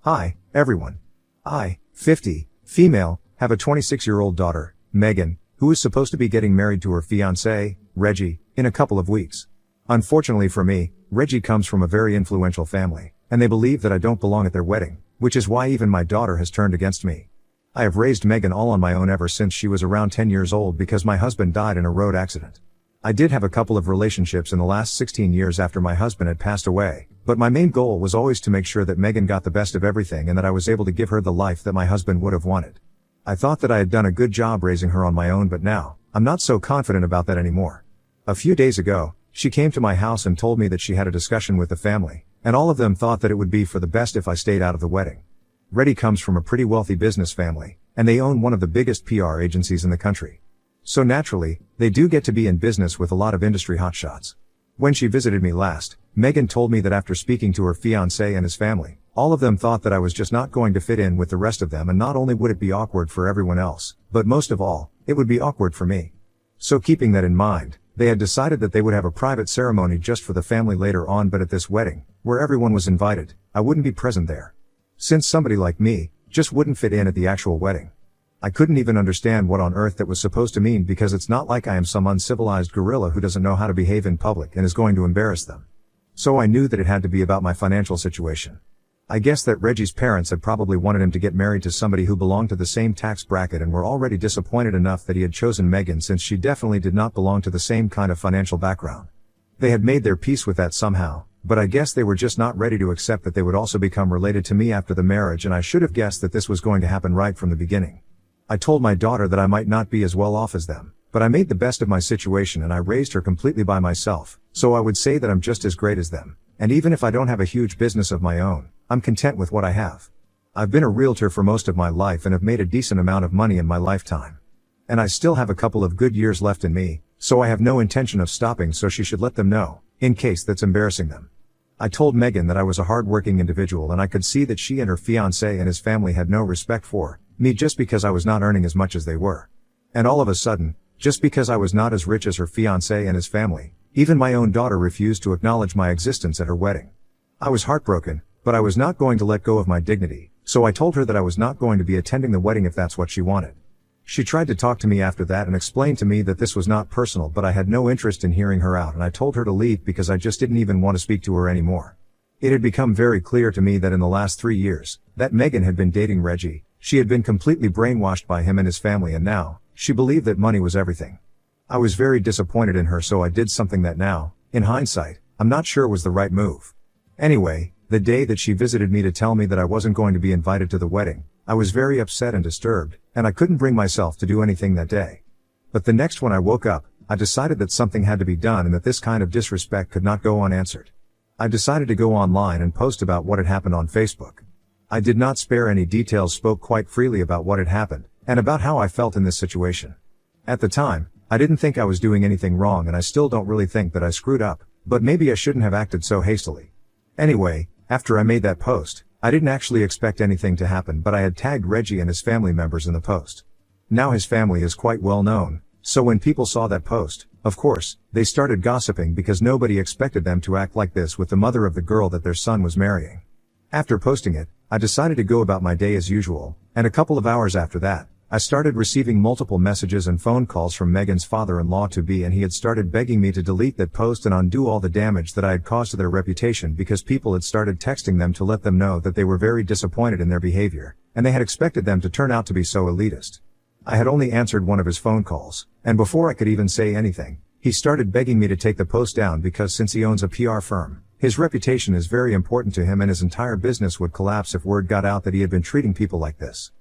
Hi, everyone. I, 50, female, have a 26-year-old daughter, Megan, who is supposed to be getting married to her fiancé, Reggie, in a couple of weeks. Unfortunately for me, Reggie comes from a very influential family, and they believe that I don't belong at their wedding, which is why even my daughter has turned against me. I have raised Megan all on my own ever since she was around 10 years old because my husband died in a road accident. I did have a couple of relationships in the last 16 years after my husband had passed away, but my main goal was always to make sure that Megan got the best of everything and that I was able to give her the life that my husband would have wanted. I thought that I had done a good job raising her on my own, but now, I'm not so confident about that anymore. A few days ago, she came to my house and told me that she had a discussion with the family, and all of them thought that it would be for the best if I stayed out of the wedding. Reddy comes from a pretty wealthy business family, and they own one of the biggest PR agencies in the country. So naturally, they do get to be in business with a lot of industry hotshots. When she visited me last, Megan told me that after speaking to her fiancé and his family, all of them thought that I was just not going to fit in with the rest of them, and not only would it be awkward for everyone else, but most of all, it would be awkward for me. So keeping that in mind, they had decided that they would have a private ceremony just for the family later on, but at this wedding, where everyone was invited, I wouldn't be present there. Since somebody like me just wouldn't fit in at the actual wedding. I couldn't even understand what on earth that was supposed to mean, because it's not like I am some uncivilized gorilla who doesn't know how to behave in public and is going to embarrass them. So I knew that it had to be about my financial situation. I guess that Reggie's parents had probably wanted him to get married to somebody who belonged to the same tax bracket and were already disappointed enough that he had chosen Megan, since she definitely did not belong to the same kind of financial background. They had made their peace with that somehow, but I guess they were just not ready to accept that they would also become related to me after the marriage, and I should have guessed that this was going to happen right from the beginning. I told my daughter that I might not be as well off as them, but I made the best of my situation and I raised her completely by myself, so I would say that I'm just as great as them, and even if I don't have a huge business of my own, I'm content with what I have. I've been a realtor for most of my life and have made a decent amount of money in my lifetime. And I still have a couple of good years left in me, so I have no intention of stopping, so she should let them know, in case that's embarrassing them. I told Megan that I was a hard-working individual and I could see that she and her fiancé and his family had no respect for me just because I was not earning as much as they were. And all of a sudden, just because I was not as rich as her fiancé and his family, even my own daughter refused to acknowledge my existence at her wedding. I was heartbroken, but I was not going to let go of my dignity, so I told her that I was not going to be attending the wedding if that's what she wanted. She tried to talk to me after that and explained to me that this was not personal, but I had no interest in hearing her out, and I told her to leave because I just didn't even want to speak to her anymore. It had become very clear to me that in the last 3 years, that Megan had been dating Reggie. She had been completely brainwashed by him and his family, and now, she believed that money was everything. I was very disappointed in her, so I did something that now, in hindsight, I'm not sure was the right move. Anyway, the day that she visited me to tell me that I wasn't going to be invited to the wedding, I was very upset and disturbed, and I couldn't bring myself to do anything that day. But the next when I woke up, I decided that something had to be done and that this kind of disrespect could not go unanswered. I decided to go online and post about what had happened on Facebook. I did not spare any details, spoke quite freely about what had happened, and about how I felt in this situation. At the time, I didn't think I was doing anything wrong, and I still don't really think that I screwed up, but maybe I shouldn't have acted so hastily. Anyway, after I made that post, I didn't actually expect anything to happen, but I had tagged Reggie and his family members in the post. Now his family is quite well known, so when people saw that post, of course, they started gossiping because nobody expected them to act like this with the mother of the girl that their son was marrying. After posting it, I decided to go about my day as usual, and a couple of hours after that, I started receiving multiple messages and phone calls from Megan's father-in-law-to-be, and he had started begging me to delete that post and undo all the damage that I had caused to their reputation, because people had started texting them to let them know that they were very disappointed in their behavior, and they had expected them to turn out to be so elitist. I had only answered one of his phone calls, and before I could even say anything, he started begging me to take the post down because since he owns a PR firm, his reputation is very important to him and his entire business would collapse if word got out that he had been treating people like this.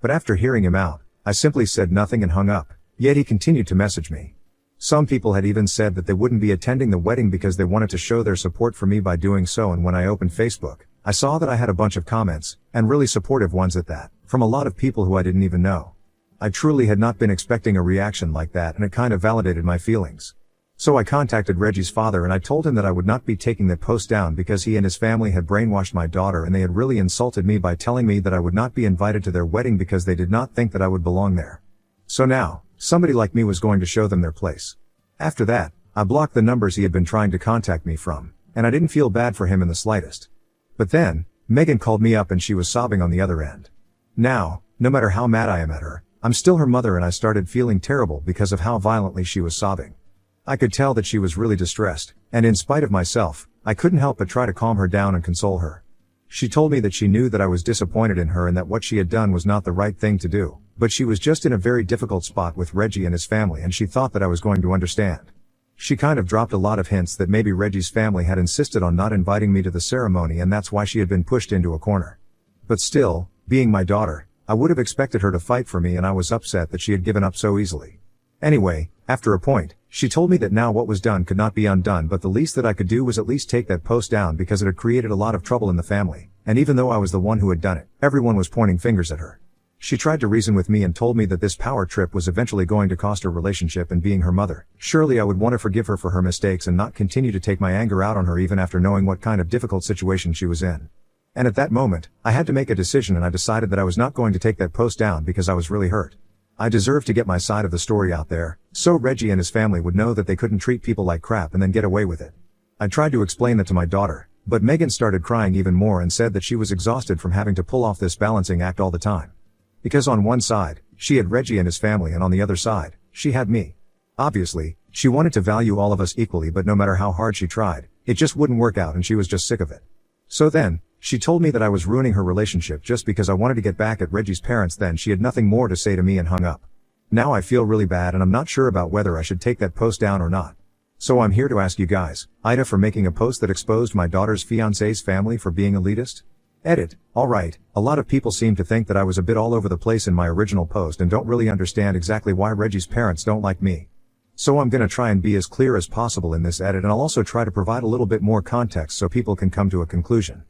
But after hearing him out, I simply said nothing and hung up, yet he continued to message me. Some people had even said that they wouldn't be attending the wedding because they wanted to show their support for me by doing so, and when I opened Facebook, I saw that I had a bunch of comments, and really supportive ones at that, from a lot of people who I didn't even know. I truly had not been expecting a reaction like that, and it kind of validated my feelings. So I contacted Reggie's father and I told him that I would not be taking that post down because he and his family had brainwashed my daughter and they had really insulted me by telling me that I would not be invited to their wedding because they did not think that I would belong there. So now, somebody like me was going to show them their place. After that, I blocked the numbers he had been trying to contact me from, and I didn't feel bad for him in the slightest. But then, Megan called me up and she was sobbing on the other end. Now, no matter how mad I am at her, I'm still her mother and I started feeling terrible because of how violently she was sobbing. I could tell that she was really distressed, and in spite of myself, I couldn't help but try to calm her down and console her. She told me that she knew that I was disappointed in her and that what she had done was not the right thing to do, but she was just in a very difficult spot with Reggie and his family and she thought that I was going to understand. She kind of dropped a lot of hints that maybe Reggie's family had insisted on not inviting me to the ceremony and that's why she had been pushed into a corner. But still, being my daughter, I would have expected her to fight for me and I was upset that she had given up so easily. Anyway, after a point, she told me that now what was done could not be undone but the least that I could do was at least take that post down because it had created a lot of trouble in the family, and even though I was the one who had done it, everyone was pointing fingers at her. She tried to reason with me and told me that this power trip was eventually going to cost her relationship and being her mother. Surely I would want to forgive her for her mistakes and not continue to take my anger out on her even after knowing what kind of difficult situation she was in. And at that moment, I had to make a decision and I decided that I was not going to take that post down because I was really hurt. I deserved to get my side of the story out there, so Reggie and his family would know that they couldn't treat people like crap and then get away with it. I tried to explain that to my daughter, but Megan started crying even more and said that she was exhausted from having to pull off this balancing act all the time. Because on one side, she had Reggie and his family and on the other side, she had me. Obviously, she wanted to value all of us equally but no matter how hard she tried, it just wouldn't work out and she was just sick of it. So then, she told me that I was ruining her relationship just because I wanted to get back at Reggie's parents. Then she had nothing more to say to me and hung up. Now I feel really bad and I'm not sure about whether I should take that post down or not. So I'm here to ask you guys, Ida for making a post that exposed my daughter's fiancé's family for being elitist? Edit. Alright, a lot of people seem to think that I was a bit all over the place in my original post and don't really understand exactly why Reggie's parents don't like me. So I'm gonna try and be as clear as possible in this edit and I'll also try to provide a little bit more context so people can come to a conclusion.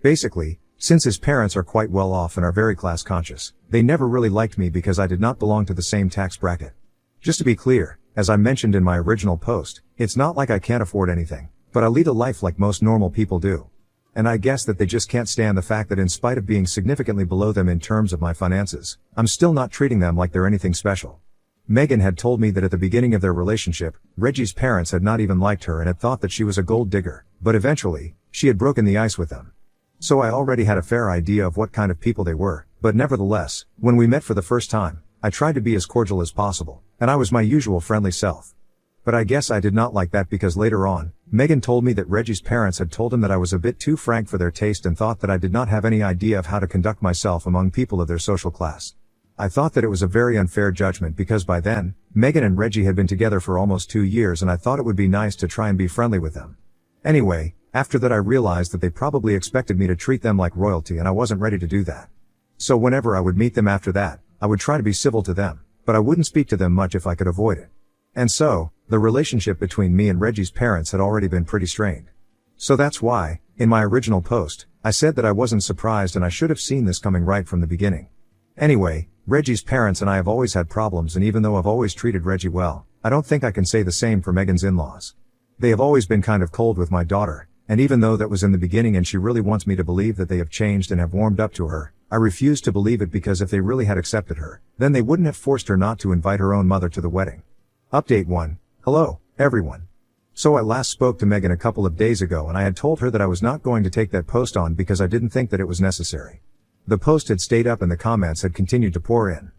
Basically, since his parents are quite well off and are very class conscious, they never really liked me because I did not belong to the same tax bracket. Just to be clear, as I mentioned in my original post, it's not like I can't afford anything, but I lead a life like most normal people do. And I guess that they just can't stand the fact that in spite of being significantly below them in terms of my finances, I'm still not treating them like they're anything special. Megan had told me that at the beginning of their relationship, Reggie's parents had not even liked her and had thought that she was a gold digger, but eventually, she had broken the ice with them. So I already had a fair idea of what kind of people they were, but nevertheless, when we met for the first time, I tried to be as cordial as possible, and I was my usual friendly self. But I guess I did not like that because later on, Megan told me that Reggie's parents had told him that I was a bit too frank for their taste and thought that I did not have any idea of how to conduct myself among people of their social class. I thought that it was a very unfair judgment because by then, Megan and Reggie had been together for almost 2 years and I thought it would be nice to try and be friendly with them. Anyway, after that I realized that they probably expected me to treat them like royalty and I wasn't ready to do that. So whenever I would meet them after that, I would try to be civil to them, but I wouldn't speak to them much if I could avoid it. And so, the relationship between me and Reggie's parents had already been pretty strained. So that's why, in my original post, I said that I wasn't surprised and I should have seen this coming right from the beginning. Anyway, Reggie's parents and I have always had problems and even though I've always treated Reggie well, I don't think I can say the same for Megan's in-laws. They have always been kind of cold with my daughter, and even though that was in the beginning and she really wants me to believe that they have changed and have warmed up to her, I refuse to believe it because if they really had accepted her, then they wouldn't have forced her not to invite her own mother to the wedding. Update 1. Hello, everyone. So I last spoke to Megan a couple of days ago and I had told her that I was not going to take that post on because I didn't think that it was necessary. The post had stayed up and the comments had continued to pour in.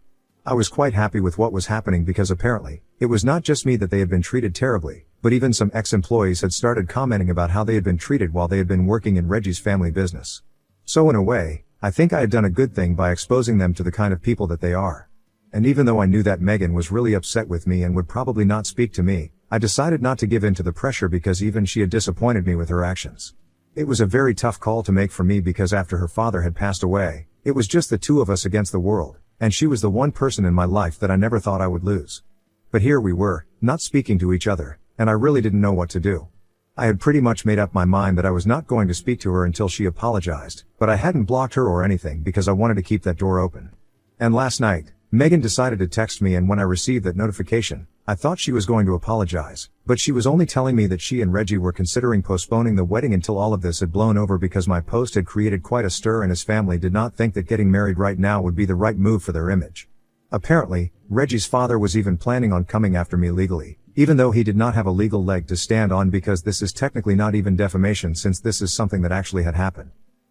I was quite happy with what was happening because apparently, it was not just me that they had been treated terribly, but even some ex-employees had started commenting about how they had been treated while they had been working in Reggie's family business. So in a way, I think I had done a good thing by exposing them to the kind of people that they are. And even though I knew that Megan was really upset with me and would probably not speak to me, I decided not to give in to the pressure because even she had disappointed me with her actions. It was a very tough call to make for me because after her father had passed away, it was just the two of us against the world, and she was the one person in my life that I never thought I would lose. But here we were, not speaking to each other, and I really didn't know what to do. I had pretty much made up my mind that I was not going to speak to her until she apologized, but I hadn't blocked her or anything because I wanted to keep that door open. And last night, Megan decided to text me and when I received that notification, I thought she was going to apologize, but she was only telling me that she and Reggie were considering postponing the wedding until all of this had blown over because my post had created quite a stir and his family did not think that getting married right now would be the right move for their image. Apparently, Reggie's father was even planning on coming after me legally, even though he did not have a legal leg to stand on because this is technically not even defamation since this is something that actually had happened.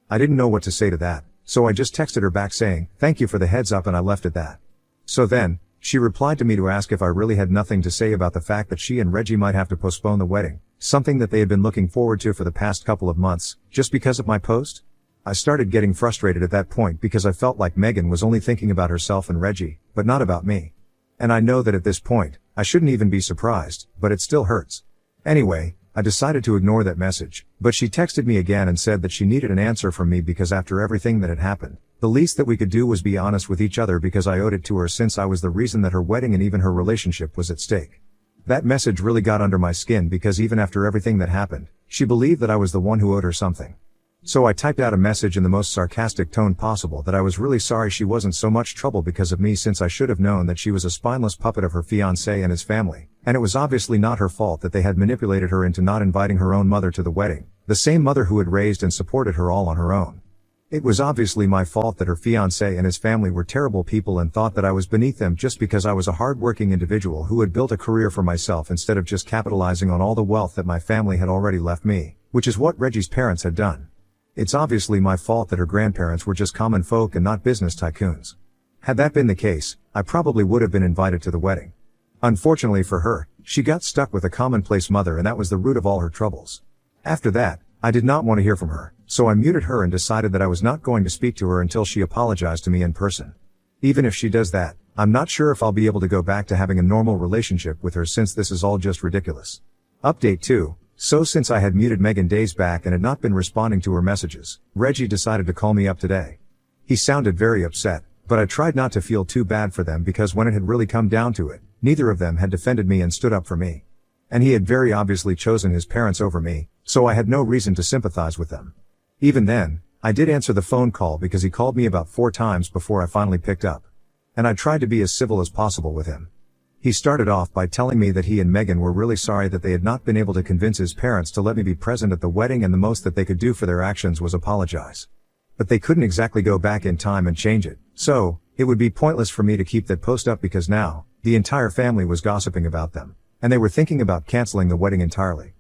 I didn't know what to say to that, so I just texted her back saying, "Thank you for the heads up," and I left it that. So then, she replied to me to ask if I really had nothing to say about the fact that she and Reggie might have to postpone the wedding, something that they had been looking forward to for the past couple of months, just because of my post. I started getting frustrated at that point because I felt like Megan was only thinking about herself and Reggie, but not about me. And I know that at this point, I shouldn't even be surprised, but it still hurts. Anyway, I decided to ignore that message, but she texted me again and said that she needed an answer from me because after everything that had happened, the least that we could do was be honest with each other because I owed it to her since I was the reason that her wedding and even her relationship was at stake. That message really got under my skin because even after everything that happened, she believed that I was the one who owed her something. So I typed out a message in the most sarcastic tone possible that I was really sorry she wasn't so much trouble because of me since I should have known that she was a spineless puppet of her fiancé and his family, and it was obviously not her fault that they had manipulated her into not inviting her own mother to the wedding, the same mother who had raised and supported her all on her own. It was obviously my fault that her fiancé and his family were terrible people and thought that I was beneath them just because I was a hard-working individual who had built a career for myself instead of just capitalizing on all the wealth that my family had already left me, which is what Reggie's parents had done. It's obviously my fault that her grandparents were just common folk and not business tycoons. Had that been the case, I probably would have been invited to the wedding. Unfortunately for her, she got stuck with a commonplace mother and that was the root of all her troubles. After that, I did not want to hear from her, so I muted her and decided that I was not going to speak to her until she apologized to me in person. Even if she does that, I'm not sure if I'll be able to go back to having a normal relationship with her since this is all just ridiculous. Update 2. So since I had muted Megan days back and had not been responding to her messages, Reggie decided to call me up today. He sounded very upset, but I tried not to feel too bad for them because when it had really come down to it, neither of them had defended me and stood up for me. And he had very obviously chosen his parents over me, so I had no reason to sympathize with them. Even then, I did answer the phone call because he called me about 4 times before I finally picked up. And I tried to be as civil as possible with him. He started off by telling me that he and Megan were really sorry that they had not been able to convince his parents to let me be present at the wedding and the most that they could do for their actions was apologize. But they couldn't exactly go back in time and change it, so, it would be pointless for me to keep that post up because now, the entire family was gossiping about them, and they were thinking about canceling the wedding entirely.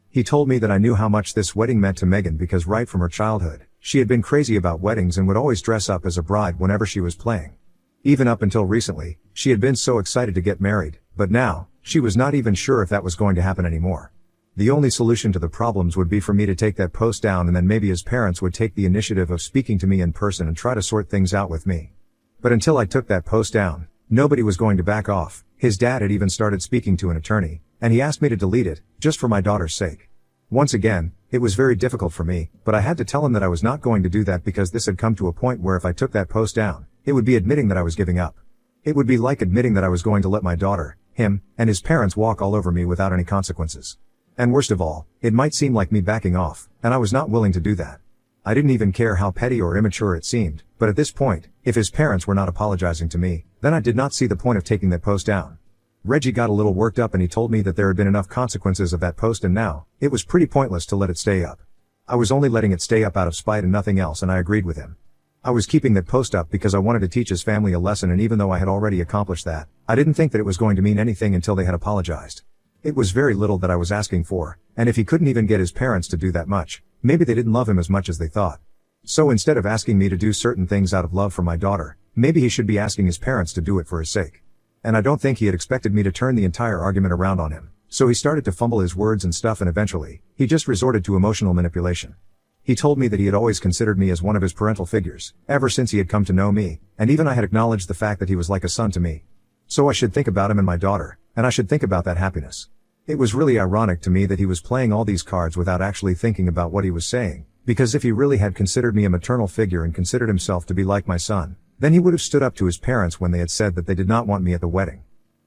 He told me that I knew how much this wedding meant to Megan because right from her childhood, she had been crazy about weddings and would always dress up as a bride whenever she was playing. Even up until recently, she had been so excited to get married, but now, she was not even sure if that was going to happen anymore. The only solution to the problems would be for me to take that post down and then maybe his parents would take the initiative of speaking to me in person and try to sort things out with me. But until I took that post down, nobody was going to back off. His dad had even started speaking to an attorney, and he asked me to delete it, just for my daughter's sake. Once again, it was very difficult for me, but I had to tell him that I was not going to do that because this had come to a point where if I took that post down, it would be admitting that I was giving up. It would be like admitting that I was going to let my daughter, him, and his parents walk all over me without any consequences. And worst of all, it might seem like me backing off, and I was not willing to do that. I didn't even care how petty or immature it seemed, but at this point, if his parents were not apologizing to me, then I did not see the point of taking that post down. Reggie got a little worked up and he told me that there had been enough consequences of that post and now, it was pretty pointless to let it stay up. I was only letting it stay up out of spite and nothing else and I agreed with him. I was keeping that post up because I wanted to teach his family a lesson and even though I had already accomplished that, I didn't think that it was going to mean anything until they had apologized. It was very little that I was asking for, and if he couldn't even get his parents to do that much, maybe they didn't love him as much as they thought. So instead of asking me to do certain things out of love for my daughter, maybe he should be asking his parents to do it for his sake. And I don't think he had expected me to turn the entire argument around on him, so he started to fumble his words and stuff and eventually, he just resorted to emotional manipulation. He told me that he had always considered me as one of his parental figures, ever since he had come to know me, and even I had acknowledged the fact that he was like a son to me. So I should think about him and my daughter, and I should think about that happiness. It was really ironic to me that he was playing all these cards without actually thinking about what he was saying, because if he really had considered me a maternal figure and considered himself to be like my son, then he would have stood up to his parents when they had said that they did not want me at the wedding.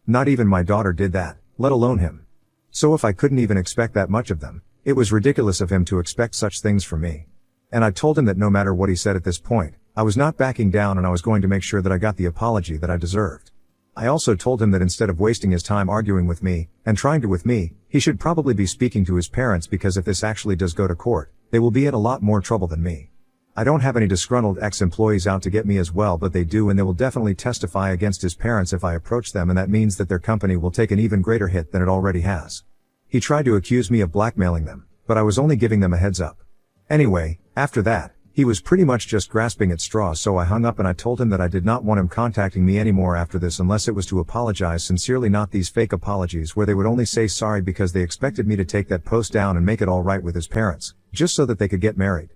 Not even my daughter did that, let alone him. So if I couldn't even expect that much of them, it was ridiculous of him to expect such things from me. And I told him that no matter what he said at this point, I was not backing down and I was going to make sure that I got the apology that I deserved. I also told him that instead of wasting his time arguing with me, and trying to with me, he should probably be speaking to his parents because if this actually does go to court, they will be in a lot more trouble than me. I don't have any disgruntled ex-employees out to get me as well, but they do and they will definitely testify against his parents if I approach them and that means that their company will take an even greater hit than it already has. He tried to accuse me of blackmailing them, but I was only giving them a heads up. Anyway, after that, He was pretty much just grasping at straws, so I hung up and I told him that I did not want him contacting me anymore after this unless it was to apologize sincerely, not these fake apologies where they would only say sorry because they expected me to take that post down and make it all right with his parents, just so that they could get married.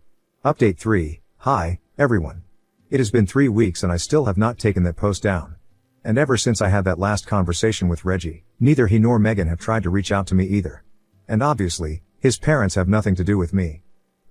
Update 3. Hi, everyone. It has been 3 weeks and I still have not taken that post down. And ever since I had that last conversation with Reggie, neither he nor Megan have tried to reach out to me either. And obviously, his parents have nothing to do with me.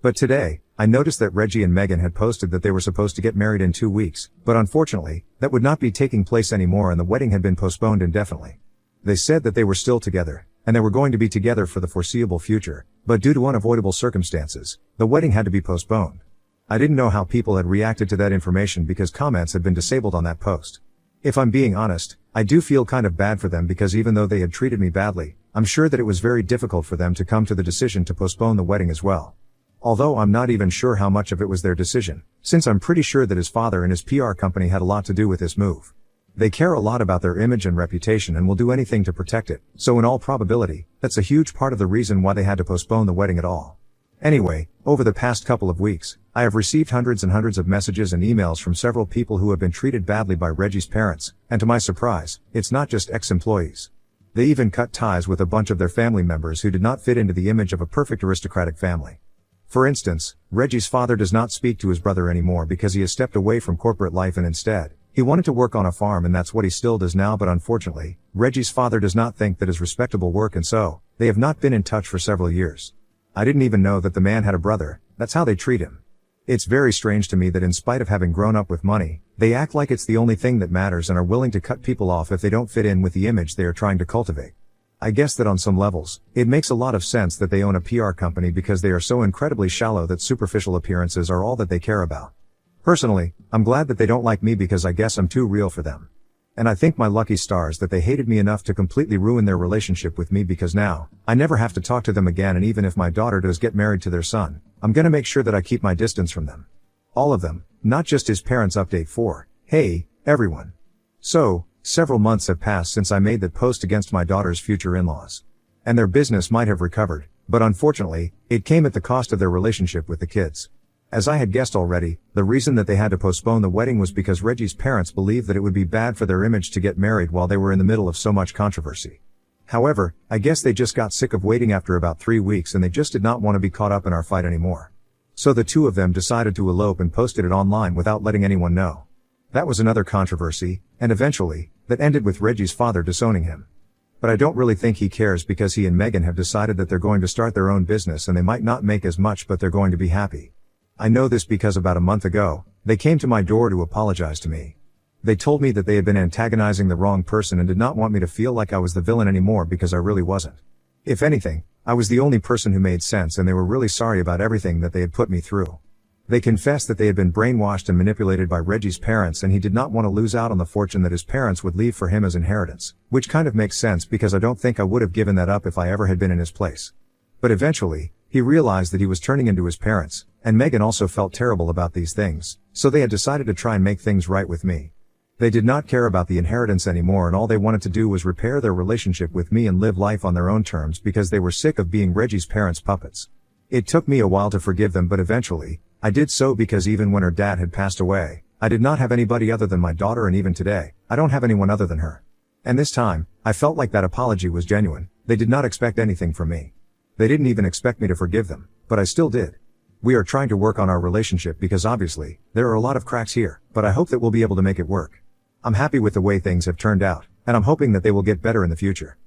But today, I noticed that Reggie and Megan had posted that they were supposed to get married in 2 weeks, but unfortunately, that would not be taking place anymore and the wedding had been postponed indefinitely. They said that they were still together, and they were going to be together for the foreseeable future, but due to unavoidable circumstances, the wedding had to be postponed. I didn't know how people had reacted to that information because comments had been disabled on that post. If I'm being honest, I do feel kind of bad for them because even though they had treated me badly, I'm sure that it was very difficult for them to come to the decision to postpone the wedding as well. Although I'm not even sure how much of it was their decision, since I'm pretty sure that his father and his PR company had a lot to do with this move. They care a lot about their image and reputation and will do anything to protect it, so in all probability, that's a huge part of the reason why they had to postpone the wedding at all. Anyway, over the past couple of weeks, I have received hundreds and hundreds of messages and emails from several people who have been treated badly by Reggie's parents, and to my surprise, it's not just ex-employees. They even cut ties with a bunch of their family members who did not fit into the image of a perfect aristocratic family. For instance, Reggie's father does not speak to his brother anymore because he has stepped away from corporate life and instead, he wanted to work on a farm and that's what he still does now, but unfortunately, Reggie's father does not think that is respectable work and so, they have not been in touch for several years. I didn't even know that the man had a brother, that's how they treat him. It's very strange to me that in spite of having grown up with money, they act like it's the only thing that matters and are willing to cut people off if they don't fit in with the image they are trying to cultivate. I guess that on some levels, it makes a lot of sense that they own a PR company because they are so incredibly shallow that superficial appearances are all that they care about. Personally, I'm glad that they don't like me because I guess I'm too real for them. And I think my lucky stars that they hated me enough to completely ruin their relationship with me because now, I never have to talk to them again, and even if my daughter does get married to their son, I'm gonna make sure that I keep my distance from them. All of them, not just his parents. Update 4. Hey, everyone. So, several months have passed since I made that post against my daughter's future in-laws. And their business might have recovered, but unfortunately, it came at the cost of their relationship with the kids. As I had guessed already, the reason that they had to postpone the wedding was because Reggie's parents believed that it would be bad for their image to get married while they were in the middle of so much controversy. However, I guess they just got sick of waiting after about 3 weeks and they just did not want to be caught up in our fight anymore. So the two of them decided to elope and posted it online without letting anyone know. That was another controversy, and eventually, that ended with Reggie's father disowning him. But I don't really think he cares because he and Megan have decided that they're going to start their own business and they might not make as much but they're going to be happy. I know this because about a month ago, they came to my door to apologize to me. They told me that they had been antagonizing the wrong person and did not want me to feel like I was the villain anymore because I really wasn't. If anything, I was the only person who made sense and they were really sorry about everything that they had put me through. They confessed that they had been brainwashed and manipulated by Reggie's parents and he did not want to lose out on the fortune that his parents would leave for him as inheritance, which kind of makes sense because I don't think I would have given that up if I ever had been in his place. But eventually, he realized that he was turning into his parents, and Megan also felt terrible about these things, so they had decided to try and make things right with me. They did not care about the inheritance anymore and all they wanted to do was repair their relationship with me and live life on their own terms because they were sick of being Reggie's parents' puppets. It took me a while to forgive them, but eventually, I did so because even when her dad had passed away, I did not have anybody other than my daughter, and even today, I don't have anyone other than her. And this time, I felt like that apology was genuine. They did not expect anything from me. They didn't even expect me to forgive them, but I still did. We are trying to work on our relationship because obviously, there are a lot of cracks here, but I hope that we'll be able to make it work. I'm happy with the way things have turned out, and I'm hoping that they will get better in the future.